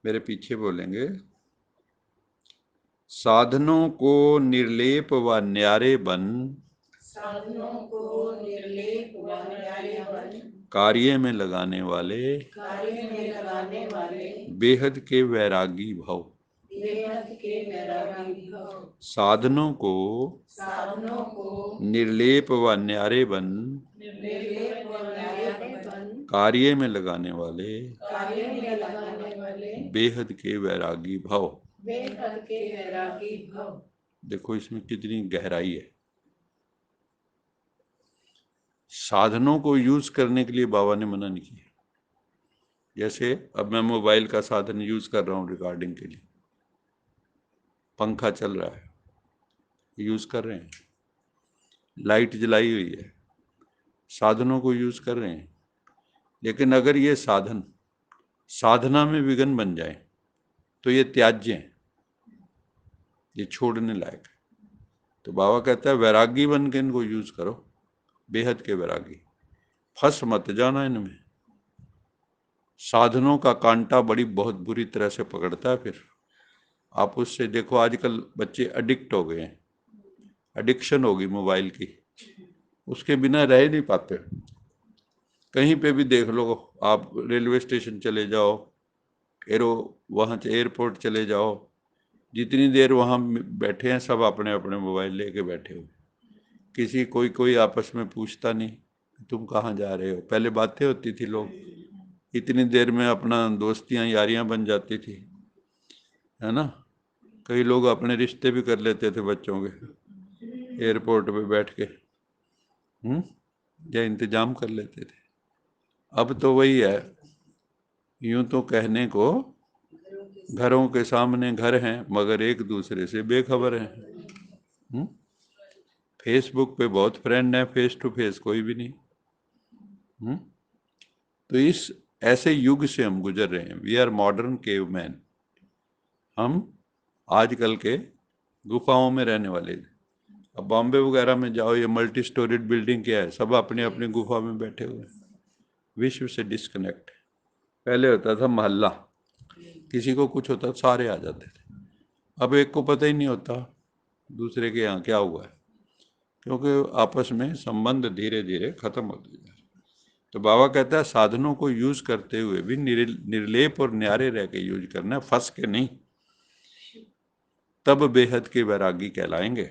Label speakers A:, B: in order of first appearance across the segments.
A: मेरे पीछे बोलेंगे। साधनों को निर्लेप व न्यारे बन,
B: साधनों को निर्लेप व न्यारे बन,
A: कार्य में लगाने वाले बेहद के वैरागी भव।
B: बेहद के वैरागी भव।
A: साधनों को निर्लेप व न्यारे बन,
B: निर्लेप व न्यारे बन,
A: कार्य में लगाने वाले बेहद के वैरागी भव।
B: बेहद के वैरागी भव।
A: देखो इसमें कितनी गहराई है। साधनों को यूज करने के लिए बाबा ने मना नहीं किया। जैसे अब मैं मोबाइल का साधन यूज कर रहा हूं रिकॉर्डिंग के लिए, पंखा चल रहा है, यूज कर रहे हैं, लाइट जलाई हुई है, साधनों को यूज कर रहे हैं। लेकिन अगर ये साधन साधना में विघ्न बन जाए तो ये त्याज्य है, ये छोड़ने लायक है। तो बाबा कहता है वैरागी बन के इनको यूज करो, बेहद के वैरागी। फंस मत जाना इनमें। साधनों का कांटा बड़ी बहुत बुरी तरह से पकड़ता है। फिर आप उससे देखो, आजकल बच्चे एडिक्ट हो गए हैं, एडिक्शन होगी मोबाइल की, उसके बिना रह ही नहीं पाते। कहीं पे भी देख लो, आप रेलवे स्टेशन चले जाओ, वहाँ एयरपोर्ट चले जाओ, जितनी देर वहाँ बैठे हैं सब अपने अपने मोबाइल लेके बैठे हुए। किसी कोई आपस में पूछता नहीं तुम कहाँ जा रहे हो। पहले बातें होती थी, लोग इतनी देर में अपना दोस्तियां यारियां बन जाती थी, है ना। कई लोग अपने रिश्ते भी कर लेते थे बच्चों के, एयरपोर्ट पे बैठ के या इंतजाम कर लेते थे। अब तो वही है, यूं तो कहने को घरों के सामने घर हैं मगर एक दूसरे से बेखबर हैं। फेसबुक पे बहुत फ्रेंड हैं, फेस टू फेस कोई भी नहीं। तो इस ऐसे युग से हम गुजर रहे हैं। We are modern caveman. हम आजकल के गुफाओं में रहने वाले। अब बॉम्बे वगैरह में जाओ, ये मल्टी स्टोरीड बिल्डिंग क्या है, सब अपने अपने गुफा में बैठे हुए हैं, विश्व से डिस्कनेक्ट। पहले होता था मोहल्ला, किसी को कुछ होता सारे आ जाते थे। अब एक को पता ही नहीं होता दूसरे के यहाँ क्या हुआ है, क्योंकि आपस में संबंध धीरे धीरे खत्म होते जा रहे। तो बाबा कहता है साधनों को यूज करते हुए भी निर्लेप और न्यारे रह के यूज करना, फंस के नहीं, तब बेहद के वैरागी कहलाएंगे।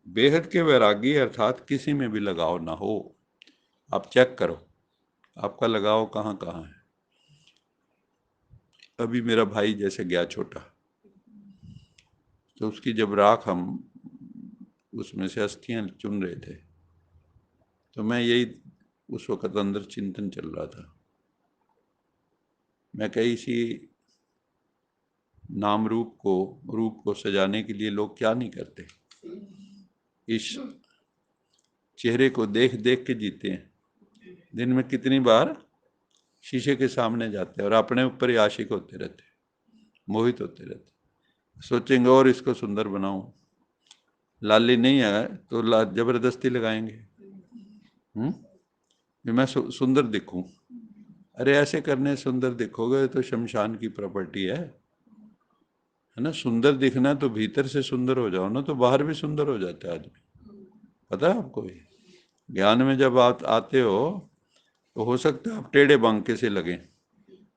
A: बेहद के वैरागी अर्थात किसी में भी लगाव ना हो। आप चेक करो आपका लगाव कहाँ कहाँ है। अभी मेरा भाई जैसे गया छोटा, तो उसकी जब राख हम उसमें से अस्थियां चुन रहे थे, तो मैं यही उस वक्त अंदर चिंतन चल रहा था। मैं कही सी नाम रूप को सजाने के लिए लोग क्या नहीं करते। इस चेहरे को देख देख के जीते हैं। दिन में कितनी बार शीशे के सामने जाते हैं और अपने ऊपर ही आशिक होते रहते, मोहित होते रहते, सोचेंगे और इसको सुंदर बनाऊं। लाली नहीं है तो जबरदस्ती लगाएंगे, मैं सुंदर दिखूं। अरे ऐसे करने सुंदर दिखोगे तो शमशान की प्रॉपर्टी है ना। सुंदर दिखना तो भीतर से सुंदर हो जाओ ना, तो बाहर भी सुंदर हो जाता है आदमी। पता है आपको ये? ज्ञान में जब आप आते हो तो हो सकता है आप टेढ़े बांके से लगे,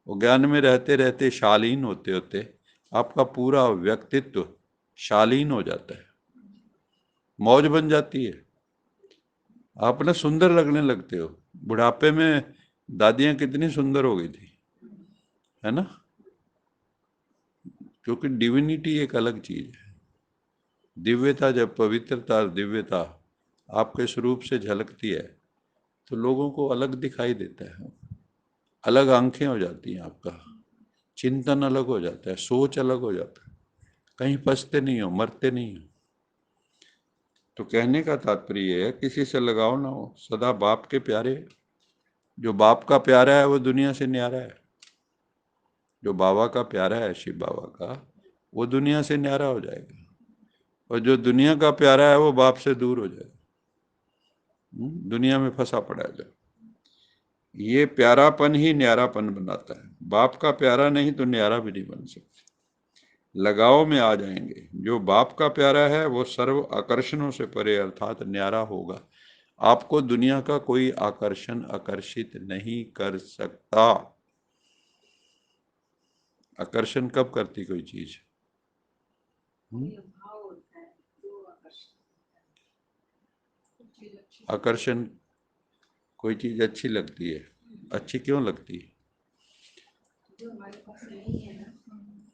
A: वो ज्ञान में रहते रहते शालीन होते होते आपका पूरा व्यक्तित्व शालीन हो जाता है, मौज बन जाती है। आप ना सुंदर लगने लगते हो। बुढ़ापे में दादियां कितनी सुंदर हो गई थी, है ना, क्योंकि डिविनिटी एक अलग चीज है। दिव्यता, जब पवित्रता दिव्यता आपके स्वरूप से झलकती है तो लोगों को अलग दिखाई देता है, अलग आंखें हो जाती हैं, आपका चिंतन अलग हो जाता है, सोच अलग हो जाता है, कहीं फंसते नहीं हो, मरते नहीं हो। तो कहने का तात्पर्य है किसी से लगाव ना हो, सदा बाप के प्यारे। जो बाप का प्यारा है वो दुनिया से न्यारा है। जो बाबा का प्यारा है, शिव बाबा का, वो दुनिया से न्यारा हो जाएगा। और जो दुनिया का प्यारा है वो बाप से दूर हो जाएगा, दुनिया में फंसा पड़ा है। ये प्यारापन ही न्यारापन बनाता है। बाप का प्यारा नहीं तो न्यारा भी नहीं बन सकता। लगाव में आ जाएंगे। जो बाप का प्यारा है वो सर्व आकर्षणों से परे अर्थात न्यारा होगा। आपको दुनिया का कोई आकर्षण आकर्षित नहीं कर सकता। आकर्षण कब करती कोई चीज? आकर्षण, कोई चीज अच्छी लगती है। अच्छी क्यों लगती है?
B: जो हमारे पास नहीं है ना,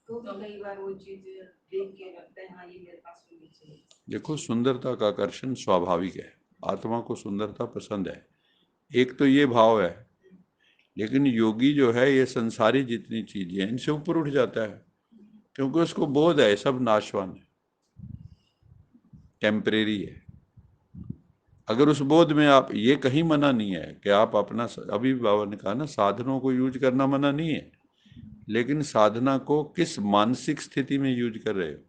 B: तो कई बार वो चीज देख के लगता है हाँ ये मेरे पास होनी चाहिए।
A: देखो, सुंदरता का आकर्षण स्वाभाविक है। आत्मा को सुंदरता पसंद है। एक तो ये भाव है। लेकिन योगी जो है ये संसारी जितनी चीजें हैं इनसे ऊपर उठ जाता है, क्योंकि उसको बोध है सब नाशवान है, टेम्परेरी है। अगर उस बोध में आप, ये कहीं मना नहीं है कि आप अपना, अभी बाबा ने कहा ना साधनों को यूज करना मना नहीं है, लेकिन साधना को किस मानसिक स्थिति में यूज कर रहे हो?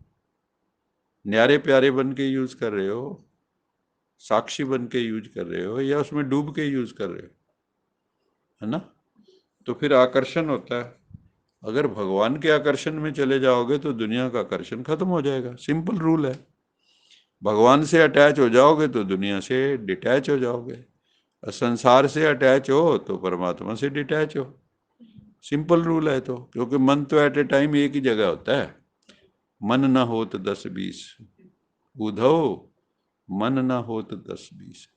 A: न्यारे प्यारे बन के यूज कर रहे हो, साक्षी बन के यूज कर रहे हो, या उसमें डूब के यूज कर रहे हो? है ना? तो फिर आकर्षण होता है। अगर भगवान के आकर्षण में चले जाओगे तो दुनिया का आकर्षण खत्म हो जाएगा। सिंपल रूल है। भगवान से अटैच हो जाओगे तो दुनिया से डिटैच हो जाओगे, और संसार से अटैच हो तो परमात्मा से डिटैच हो। सिंपल रूल है। तो क्योंकि मन तो एट ए टाइम एक ही जगह होता है। मन ना हो तो 10-20 उधो, मन ना हो तो 10-20।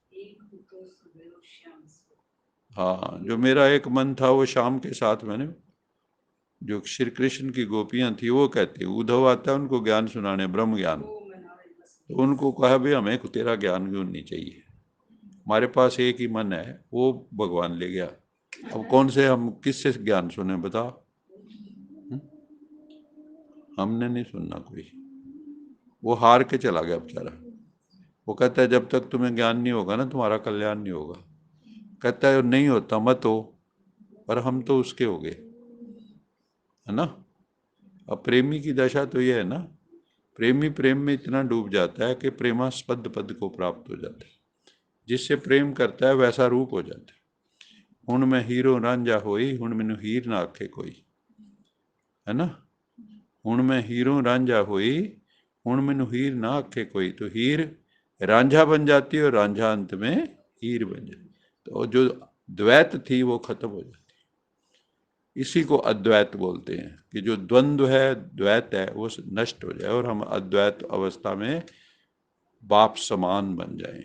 A: हाँ, जो मेरा एक मन था वो शाम के साथ मैंने, जो श्री कृष्ण की गोपियां थी वो कहती, उद्धव आता है उनको ज्ञान सुनाने, ब्रह्म ज्ञान। तो उनको कहा भाई हमें तेरा ज्ञान क्यों नहीं चाहिए, हमारे पास एक ही मन है, वो भगवान ले गया। अब कौन से हम किससे ज्ञान सुने बताओ? हमने नहीं सुनना कोई। वो हार के चला गया बेचारा। वो कहता है जब तक तुम्हें ज्ञान नहीं होगा ना तुम्हारा कल्याण नहीं होगा। कहता है नहीं होता मत हो, पर हम तो उसके हो गए, है ना? अब प्रेमी की दशा तो ये है ना, प्रेमी प्रेम में इतना डूब जाता है कि प्रेमास्पद पद को प्राप्त हो जाता है। जिससे प्रेम करता है वैसा रूप हो जाता है। हुण मैं हीरो रांझा होई, हुण मैनू हीर ना आखे कोई, है ना? हुण मैं हीरो रांझा होई, हुण मैनू हीर ना आखे कोई। तो हीर रांझा बन जाती है और रांझा अंत में हीर बन जाती। तो जो द्वैत थी वो खत्म हो जाती। इसी को अद्वैत बोलते हैं कि जो द्वंद्व है, द्वैत है, वो नष्ट हो जाए और हम अद्वैत अवस्था में बाप समान बन जाएं।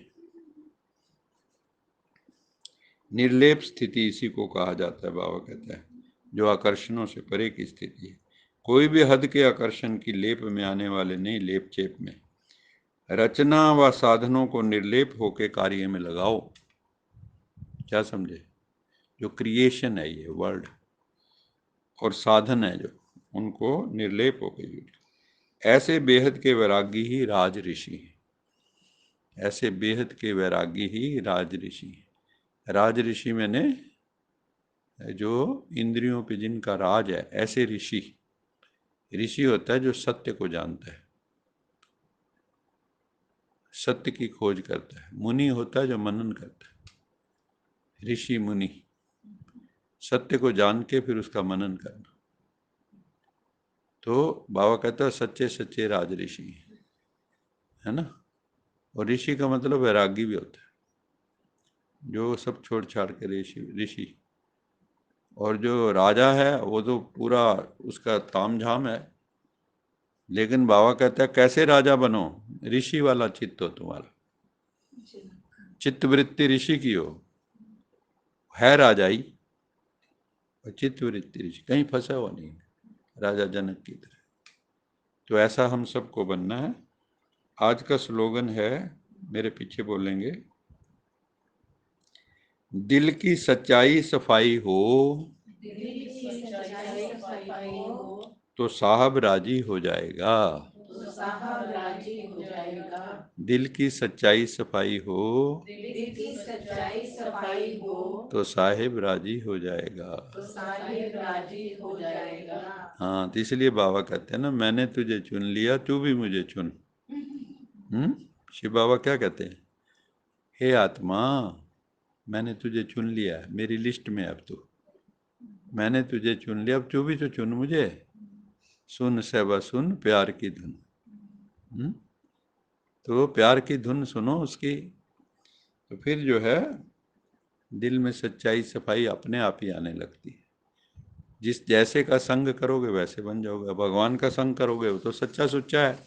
A: निर्लेप स्थिति इसी को कहा जाता है। बाबा कहता है जो आकर्षणों से परे की स्थिति है। कोई भी हद के आकर्षण की लेप में आने वाले नहीं, लेप चेप में। रचना व साधनों को निर्लेप होके कार्य में लगाओ। क्या समझे? जो क्रिएशन है ये वर्ड, और साधन है जो, उनको निर्लेप होके यूज। ऐसे बेहद के वैरागी ही राज ऋषि हैं। ऐसे बेहद के वैरागी ही राज ऋषि हैं। राज ऋषि मैंने जो इंद्रियों पे जिनका राज है, ऐसे ऋषि। ऋषि होता है जो सत्य को जानता है, सत्य की खोज करता है। मुनि होता है जो मनन करता है। ऋषि मुनि, सत्य को जान के फिर उसका मनन करना। तो बाबा कहता है सच्चे सच्चे राज ऋषि, है ना? और ऋषि का मतलब वैरागी भी होता है, जो सब छोड़ छाड़ के ऋषि ऋषि। और जो राजा है वो तो पूरा उसका तामझाम है। लेकिन बाबा कहता है कैसे राजा बनो? ऋषि वाला चित्त हो तुम्हारा, चित्त वृत्ति ऋषि की हो, है राजाई और चित्त वृत्ति ऋषि, कहीं फंसा हुआ नहीं, राजा जनक की तरह। तो ऐसा हम सबको बनना है। आज का स्लोगन है, मेरे पीछे बोलेंगे, दिल की सच्चाई सफाई हो तो साहब राजी हो जाएगा। दिल की सच्चाई सफाई हो तो साहिब राजी हो जाएगा। हाँ, तो इसलिए बाबा कहते हैं ना, मैंने तुझे चुन लिया तू भी मुझे चुन। शिव बाबा क्या कहते हैं? हे आत्मा, मैंने तुझे चुन लिया, मेरी लिस्ट में अब तू, मैंने तुझे चुन लिया, अब तू भी तो चुन मुझे। सुन सहबा सुन प्यार की धुन। तो प्यार की धुन सुनो उसकी, तो फिर जो है दिल में सच्चाई सफाई अपने आप ही आने लगती है। जिस जैसे का संग करोगे वैसे बन जाओगे। भगवान का संग करोगे वो तो सच्चा सुच्चा है,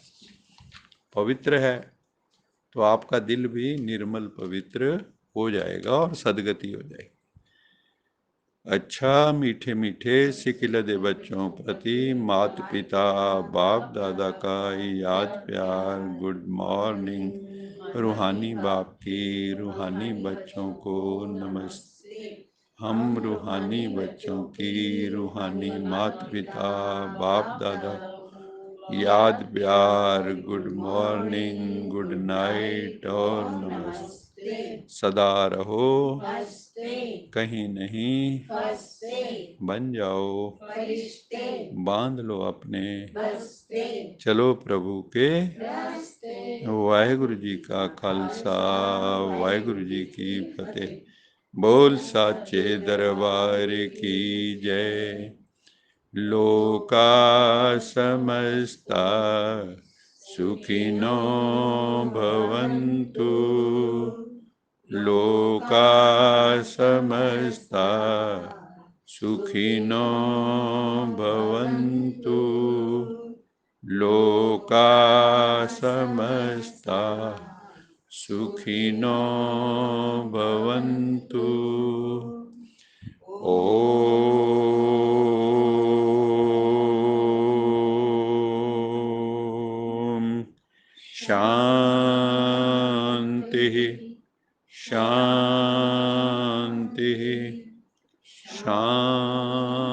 A: पवित्र है, तो आपका दिल भी निर्मल पवित्र हो जाएगा और सदगति हो जाएगी। अच्छा मीठे मीठे सिकिलदे बच्चों प्रति माता पिता बाप दादा का याद प्यार, गुड मॉर्निंग रूहानी बाप की, रूहानी बच्चों को नमस्ते। हम रूहानी बच्चों की रूहानी माता पिता बाप दादा याद प्यार, गुड मॉर्निंग, गुड नाइट और नमस्ते। सदा रहो कहीं नहीं बन जाओ बांध लो अपने, चलो प्रभु के वाहेगुरु जी का खालसा वाहेगुरु जी की फतेह। बोल साचे दरबार की जय। लोका समस्ता सुखिनो भवन्तु, लोका समस्ता सुखिनो भवन्तु, लोका समस्ता सुखिनो भवन्तु। ओम शांति शांति शांति।